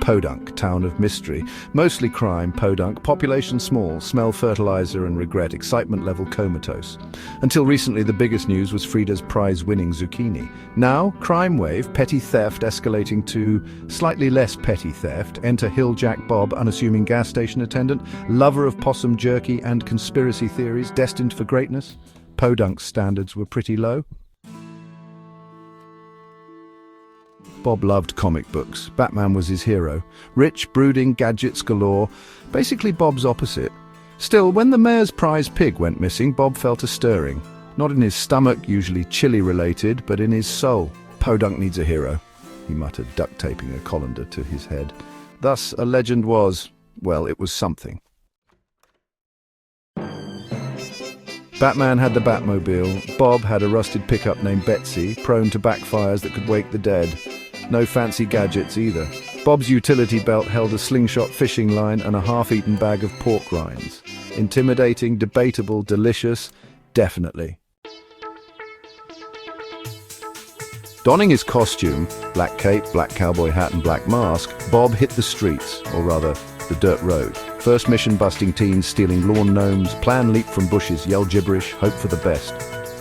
Podunk, town of mystery. Mostly crime, Podunk, population small, smell fertilizer and regret, excitement level comatose. Until recently, the biggest news was Frida's prize-winning zucchini. Now, crime wave, petty theft escalating to slightly less petty theft. Enter Hilljack Bob, unassuming gas station attendant, lover of possum jerky and conspiracy theories, destined for greatness. Podunk's standards were pretty low. Bob loved comic books. Batman was his hero. Rich, brooding, gadgets galore. Basically Bob's opposite. Still, when the mayor's prize pig went missing, Bob felt a stirring. Not in his stomach, usually chili-related, but in his soul. Podunk needs a hero, he muttered, duct-taping a colander to his head. Thus, a legend was, well, it was something. Batman had the Batmobile. Bob had a rusted pickup named Betsy, prone to backfires that could wake the dead. No fancy gadgets either. Bob's utility belt held a slingshot fishing line and a half-eaten bag of pork rinds. Intimidating, debatable, delicious, definitely. Donning his costume, black cape, black cowboy hat and black mask, Bob hit the streets, or rather, the dirt road. First mission busting teens stealing lawn gnomes, plan leap from bushes, yell gibberish, hope for the best.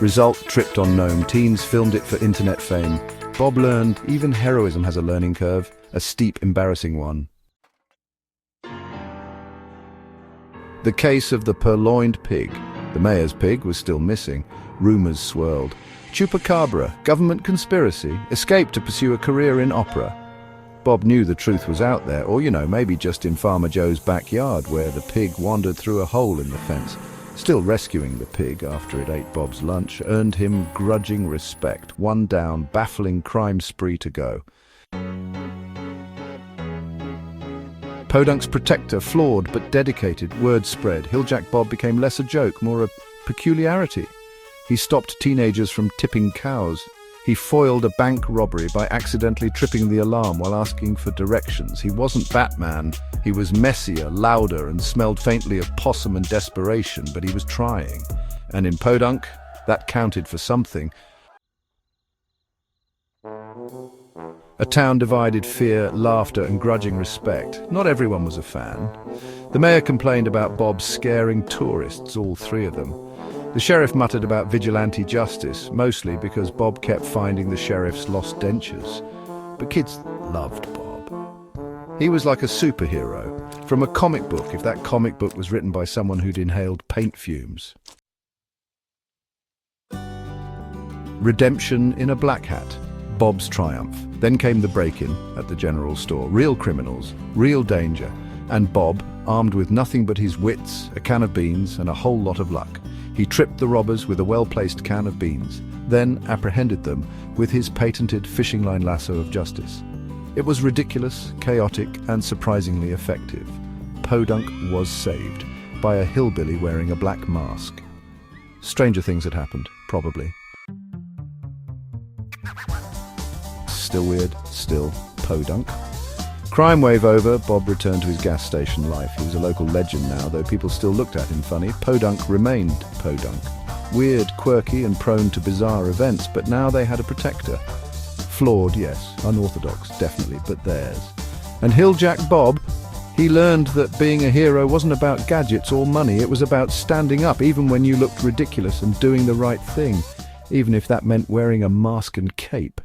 Result, tripped on gnome, teens filmed it for internet fame. Bob learned even heroism has a learning curve, a steep, embarrassing one. The case of the purloined pig. The mayor's pig was still missing. Rumors swirled. Chupacabra, government conspiracy, escaped to pursue a career in opera. Bob knew the truth was out there, or maybe just in Farmer Joe's backyard where the pig wandered through a hole in the fence. Still, rescuing the pig after it ate Bob's lunch earned him grudging respect. One down, baffling crime spree to go. Podunk's protector, flawed but dedicated, word spread. Hilljack Bob became less a joke, more a peculiarity. He stopped teenagers from tipping cows. He foiled a bank robbery by accidentally tripping the alarm while asking for directions. He wasn't Batman. He was messier, louder, and smelled faintly of possum and desperation, but he was trying. And in Podunk, that counted for something. A town divided fear, laughter, and grudging respect. Not everyone was a fan. The mayor complained about Bob scaring tourists, all three of them. The sheriff muttered about vigilante justice, mostly because Bob kept finding the sheriff's lost dentures. But kids loved Bob. He was like a superhero, from a comic book, if that comic book was written by someone who'd inhaled paint fumes. Redemption in a black hat. Bob's triumph. Then came the break-in at the general store. Real criminals, real danger. And Bob, armed with nothing but his wits, a can of beans, and a whole lot of luck. He tripped the robbers with a well-placed can of beans, then apprehended them with his patented fishing line lasso of justice. It was ridiculous, chaotic, and surprisingly effective. Podunk was saved by a hillbilly wearing a black mask. Stranger things had happened, probably. Still weird, still Podunk. Crime wave over, Bob returned to his gas station life. He was a local legend now, though people still looked at him funny. Podunk remained Podunk. Weird, quirky, and prone to bizarre events, but now they had a protector. Flawed, yes. Unorthodox, definitely, but theirs. And Hilljack Bob, he learned that being a hero wasn't about gadgets or money. It was about standing up, even when you looked ridiculous, and doing the right thing, even if that meant wearing a mask and cape.